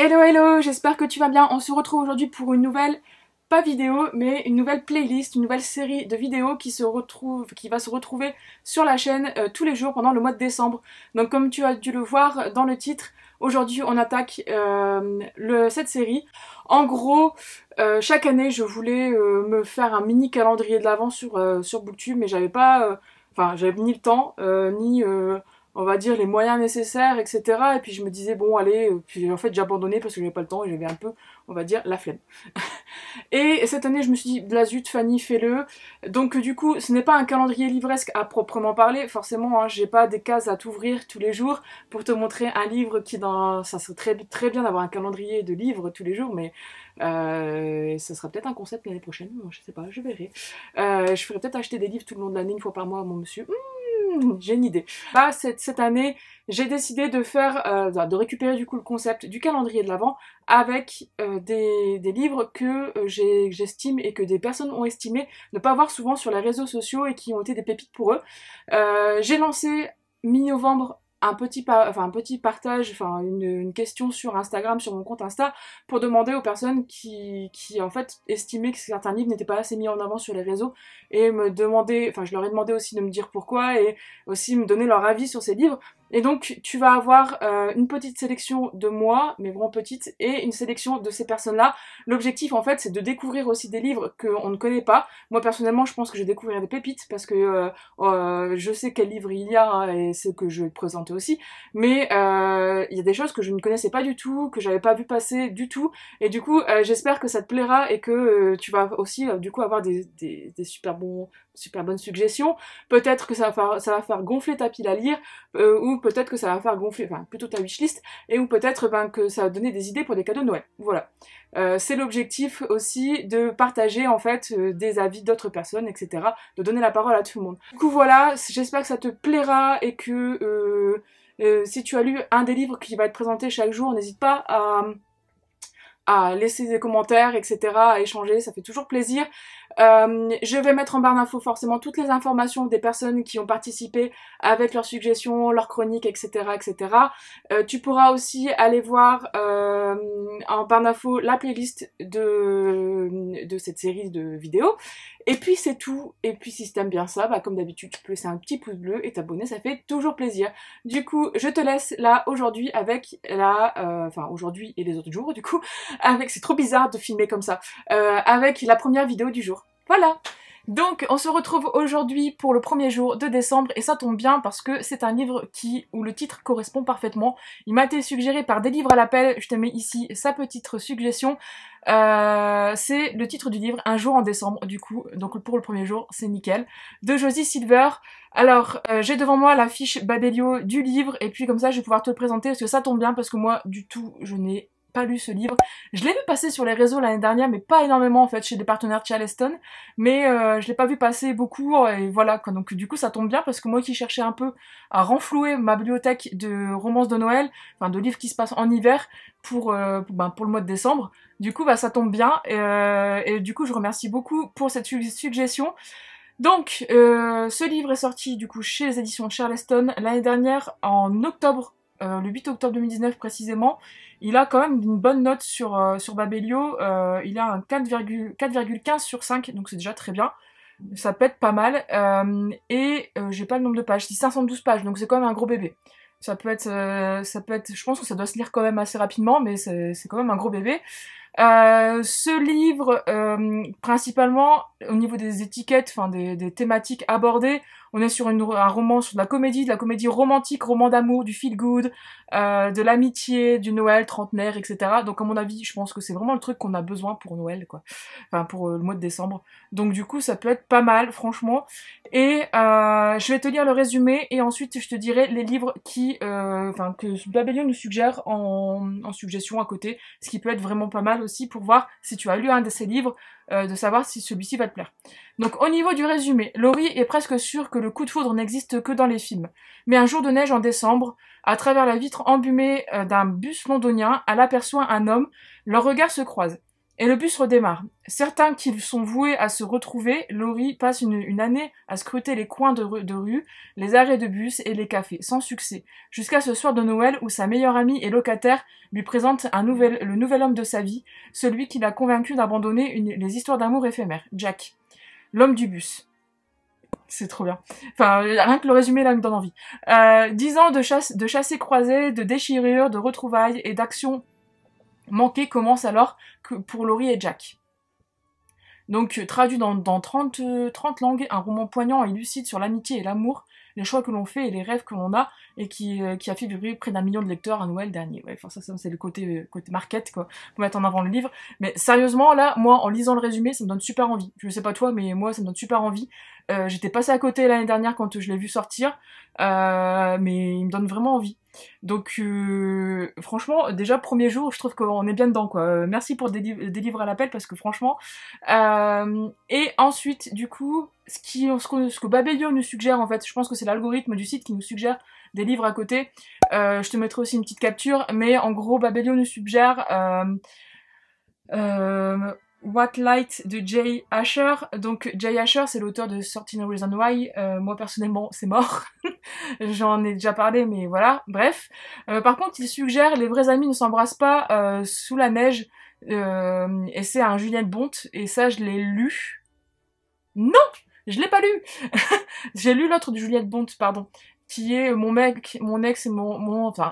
Hello hello, j'espère que tu vas bien. On se retrouve aujourd'hui pour une nouvelle, pas vidéo, mais une nouvelle playlist, une nouvelle série de vidéos qui va se retrouver sur la chaîne tous les jours pendant le mois de décembre. Donc comme tu as dû le voir dans le titre, aujourd'hui on attaque cette série. En gros, chaque année je voulais me faire un mini calendrier de l'Avent sur Booktube, mais j'avais pas, j'avais ni le temps, ni on va dire les moyens nécessaires, etc. Et puis je me disais bon allez, puis en fait j'ai abandonné parce que j'avais pas le temps et j'avais un peu, on va dire, la flemme. Et cette année je me suis dit, de la zut Fanny, fais-le. Donc du coup ce n'est pas un calendrier livresque à proprement parler, forcément hein, j'ai pas des cases à t'ouvrir tous les jours pour te montrer un livre qui dans... Ça serait très bien d'avoir un calendrier de livres tous les jours, mais ça sera peut-être un concept l'année prochaine, je sais pas, je verrai. Je ferai peut-être acheter des livres tout le long de l'année, une fois par mois à mon monsieur. J'ai une idée. Là, cette année, j'ai décidé de récupérer du coup le concept du calendrier de l'Avent avec des livres que j'estime et que des personnes ont estimé ne pas voir souvent sur les réseaux sociaux et qui ont été des pépites pour eux. J'ai lancé mi-novembre un petit partage, une question sur Instagram, sur mon compte Insta, pour demander aux personnes qui en fait estimaient que certains livres n'étaient pas assez mis en avant sur les réseaux, et je leur ai demandé aussi de me dire pourquoi, et aussi me donner leur avis sur ces livres. Et donc tu vas avoir une petite sélection de moi, mais vraiment petite, et une sélection de ces personnes-là. L'objectif en fait c'est de découvrir aussi des livres qu'on ne connaît pas. Moi personnellement je pense que je vais découvrir des pépites, parce que je sais quel livre il y a hein, et ce que je vais te présenter aussi, mais il y a des choses que je ne connaissais pas du tout, que j'avais pas vu passer du tout, et du coup j'espère que ça te plaira et que tu vas aussi du coup avoir des super bonnes suggestions. Peut-être que ça va faire gonfler ta pile à lire, ou peut-être que ça va faire gonfler, plutôt ta wishlist, et ou peut-être que ça va donner des idées pour des cadeaux de Noël. Voilà. C'est l'objectif aussi de partager en fait des avis d'autres personnes, etc. De donner la parole à tout le monde. Du coup voilà, j'espère que ça te plaira et que si tu as lu un des livres qui va être présenté chaque jour, n'hésite pas à laisser des commentaires, etc., à échanger, ça fait toujours plaisir. Je vais mettre en barre d'infos forcément toutes les informations des personnes qui ont participé avec leurs suggestions, leurs chroniques, etc., etc. Tu pourras aussi aller voir en barre d'infos la playlist de cette série de vidéos. Et puis c'est tout. Et puis si t'aimes bien ça, comme d'habitude, tu peux laisser un petit pouce bleu et t'abonner, ça fait toujours plaisir. Du coup, je te laisse là aujourd'hui avec aujourd'hui et les autres jours, du coup, c'est trop bizarre de filmer comme ça, avec la première vidéo du jour. Voilà. Donc on se retrouve aujourd'hui pour le premier jour de décembre, et ça tombe bien parce que c'est un livre où le titre correspond parfaitement. Il m'a été suggéré par Des Livres à l'appel, je te mets ici sa petite suggestion. C'est le titre du livre, Un jour en décembre, du coup, donc pour le premier jour, c'est nickel, de Josie Silver. Alors, j'ai devant moi la fiche Babelio du livre, et puis comme ça je vais pouvoir te le présenter, parce que ça tombe bien, parce que moi, du tout, je n'ai pas lu ce livre. Je l'ai vu passer sur les réseaux l'année dernière, mais pas énormément en fait, chez des partenaires de Charleston, mais je l'ai pas vu passer beaucoup, et voilà quoi. Donc du coup ça tombe bien, parce que moi qui cherchais un peu à renflouer ma bibliothèque de romances de Noël, de livres qui se passent en hiver pour le mois de décembre, du coup ça tombe bien, et du coup je remercie beaucoup pour cette suggestion. Donc ce livre est sorti du coup chez les éditions Charleston l'année dernière en octobre, le 8 octobre 2019 précisément. Il a quand même une bonne note sur Babelio, il a un 4,15 sur 5, donc c'est déjà très bien. Ça peut être pas mal, et j'ai pas le nombre de pages, c'est 512 pages, donc c'est quand même un gros bébé. Ça peut être, je pense que ça doit se lire quand même assez rapidement, mais c'est quand même un gros bébé. Ce livre, principalement au niveau des étiquettes, des thématiques abordées, on est sur un roman sur de la comédie romantique, roman d'amour, du feel good, de l'amitié, du Noël trentenaire, etc. Donc à mon avis, je pense que c'est vraiment le truc qu'on a besoin pour Noël, quoi. Pour le mois de décembre. Donc du coup, ça peut être pas mal, franchement. Et je vais te lire le résumé, et ensuite je te dirai les livres que Babelio nous suggère en suggestion à côté, ce qui peut être vraiment pas mal aussi pour voir si tu as lu un de ces livres, de savoir si celui-ci va te plaire. Donc au niveau du résumé, Laurie est presque sûre que le coup de foudre n'existe que dans les films. Mais un jour de neige en décembre, à travers la vitre embumée d'un bus londonien, elle aperçoit un homme, leurs regards se croisent. Et le bus redémarre. Certains qui sont voués à se retrouver, Laurie passe une année à scruter les coins de rue, les arrêts de bus et les cafés, sans succès, jusqu'à ce soir de Noël où sa meilleure amie et locataire lui présente le nouvel homme de sa vie, celui qui l'a convaincu d'abandonner les histoires d'amour éphémères, Jack, l'homme du bus. C'est trop bien. Enfin, rien que le résumé là me donne envie. 10 ans de chassés croisés, de déchirures, de retrouvailles et d'actions manquées commencent alors pour Laurie et Jack. Donc, traduit dans 30 langues, un roman poignant et lucide sur l'amitié et l'amour, les choix que l'on fait et les rêves que l'on a, et qui a fait vibrer près d'1 million de lecteurs à Noël dernier. Ouais, enfin, ça c'est le côté market, quoi, pour mettre en avant le livre. Mais sérieusement, là, moi, en lisant le résumé, ça me donne super envie. Je sais pas toi, mais moi, ça me donne super envie. J'étais passée à côté l'année dernière quand je l'ai vu sortir, mais il me donne vraiment envie. Donc franchement, déjà premier jour, je trouve qu'on est bien dedans, quoi. Merci pour des livres à l'appel parce que franchement. Et ensuite, du coup, ce que Babelio nous suggère, en fait, je pense que c'est l'algorithme du site qui nous suggère des livres à côté. Je te mettrai aussi une petite capture, mais en gros, Babelio nous suggère What Light de Jay Asher. Donc Jay Asher, c'est l'auteur de 13 Reasons Why. Moi personnellement, c'est mort. J'en ai déjà parlé, mais voilà. Bref. Par contre, il suggère Les vrais amis ne s'embrassent pas sous la neige. Et c'est un Juliette Bont. Et ça, je l'ai lu. Non, je l'ai pas lu. J'ai lu l'autre de Juliette Bont, pardon, qui est mon mec, mon ex et mon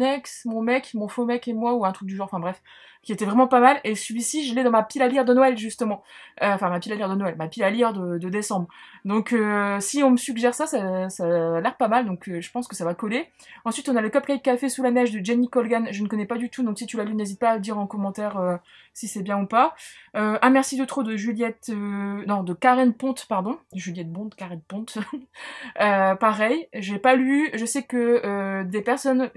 ex, mon mec, mon faux mec et moi, ou un truc du genre, enfin bref, qui était vraiment pas mal. Et celui-ci, je l'ai dans ma pile à lire de Noël, justement. Enfin, ma pile à lire de Noël, ma pile à lire de décembre. Donc, si on me suggère ça a l'air pas mal, donc je pense que ça va coller. Ensuite, on a le Cupcake Café sous la neige de Jenny Colgan, je ne connais pas du tout, donc si tu l'as lu, n'hésite pas à dire en commentaire si c'est bien ou pas. Un merci de trop de de Karen Ponte, pardon. Juliette Bond, Karen Ponte. Pareil, j'ai pas lu, je sais que des personnes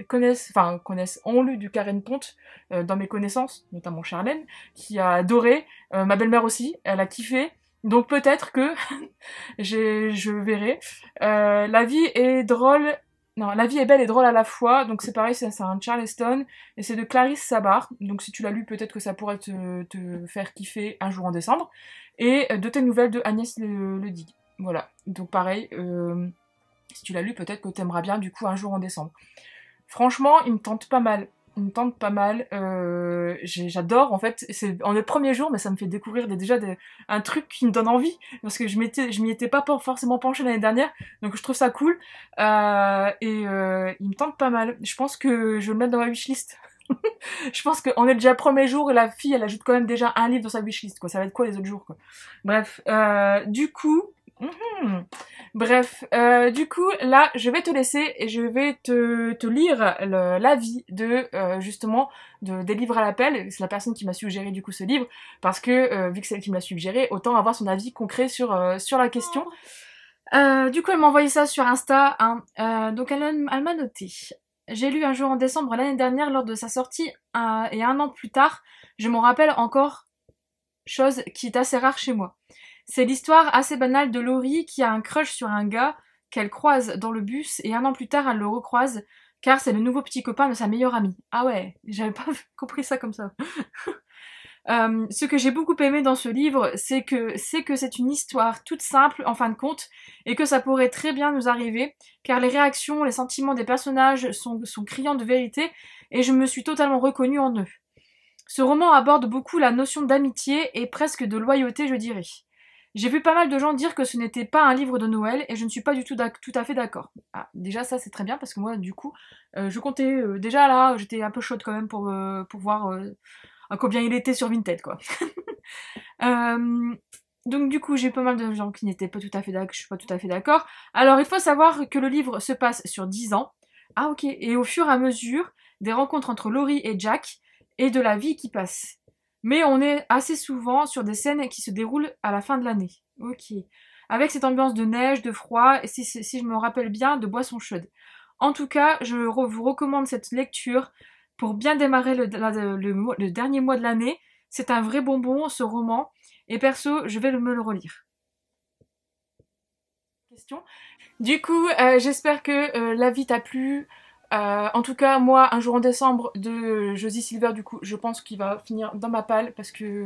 ont lu du Karen Ponte dans mes connaissances, notamment Charlène, qui a adoré, ma belle-mère aussi, elle a kiffé, donc peut-être que je verrai. La vie est drôle, non, La vie est belle et drôle à la fois, donc c'est pareil, c'est un Charleston, et c'est de Clarisse Sabar, donc si tu l'as lu, peut-être que ça pourrait te faire kiffer un jour en décembre, et De tes nouvelles de Agnès Le Dig. Voilà, donc pareil, si tu l'as lu, peut-être que t'aimeras bien du coup un jour en décembre. Franchement, il me tente pas mal. J'adore en fait, c'est en les premiers jours, mais ça me fait découvrir un truc qui me donne envie, parce que je m'y étais pas forcément penchée l'année dernière, donc je trouve ça cool, il me tente pas mal. Je pense que je vais le mettre dans ma wishlist. Je pense qu'on est déjà premier jour et la fille elle ajoute quand même déjà un livre dans sa wishlist, quoi. Ça va être quoi les autres jours, quoi. Bref, du coup, du coup, là, je vais te laisser et je vais te lire l'avis justement, des livres à l'appel. C'est la personne qui m'a suggéré, du coup, ce livre, parce que, vu que c'est elle qui me l'a suggéré, autant avoir son avis concret sur la question. Du coup, elle m'a envoyé ça sur Insta, hein. Donc, elle m'a noté. J'ai lu Un jour en décembre l'année dernière lors de sa sortie, et 1 an plus tard, je m'en rappelle encore, chose qui est assez rare chez moi. C'est l'histoire assez banale de Laurie qui a un crush sur un gars qu'elle croise dans le bus et 1 an plus tard elle le recroise car c'est le nouveau petit copain de sa meilleure amie. Ah ouais, j'avais pas compris ça comme ça. Ce que j'ai beaucoup aimé dans ce livre, c'est que c'est une histoire toute simple en fin de compte et que ça pourrait très bien nous arriver car les réactions, les sentiments des personnages sont criants de vérité et je me suis totalement reconnue en eux. Ce roman aborde beaucoup la notion d'amitié et presque de loyauté, je dirais. J'ai vu pas mal de gens dire que ce n'était pas un livre de Noël et je ne suis pas du tout à fait d'accord. Ah, déjà ça c'est très bien parce que moi du coup je comptais déjà là, j'étais un peu chaude quand même pour voir à combien il était sur Vinted, quoi. Donc du coup j'ai pas mal de gens qui n'étaient pas tout à fait d'accord, je suis pas tout à fait d'accord. Alors il faut savoir que le livre se passe sur 10 ans. Ah ok, et au fur et à mesure des rencontres entre Laurie et Jack et de la vie qui passe. Mais on est assez souvent sur des scènes qui se déroulent à la fin de l'année. Ok. Avec cette ambiance de neige, de froid, et si je me rappelle bien, de boissons chaudes. En tout cas, je vous recommande cette lecture pour bien démarrer le dernier mois de l'année. C'est un vrai bonbon, ce roman. Et perso, je vais me le relire. Question. Du coup, j'espère que la vie t'a plu. En tout cas, moi, Un jour en décembre de Josie Silver, du coup, je pense qu'il va finir dans ma palle parce que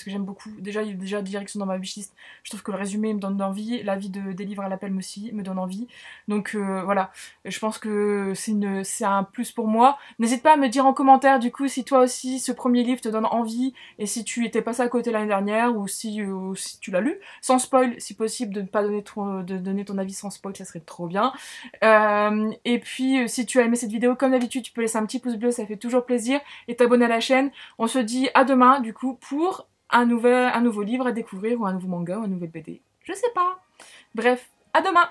j'aime beaucoup. Déjà, il y a déjà Direction dans ma wishlist. Je trouve que le résumé me donne envie. La vie des livres à l'appel aussi me donne envie. Donc voilà, je pense que c'est un plus pour moi. N'hésite pas à me dire en commentaire, du coup, si toi aussi ce premier livre te donne envie et si tu étais passé à côté l'année dernière ou si tu l'as lu. Sans spoil, si possible, de ne pas donner de donner ton avis sans spoil, ça serait trop bien. Et puis si tu as aimé cette vidéo, comme d'habitude tu peux laisser un petit pouce bleu, ça fait toujours plaisir, et t'abonner à la chaîne. On se dit à demain du coup pour un nouveau livre à découvrir, ou un nouveau manga, ou un nouvel BD, je sais pas. Bref, à demain.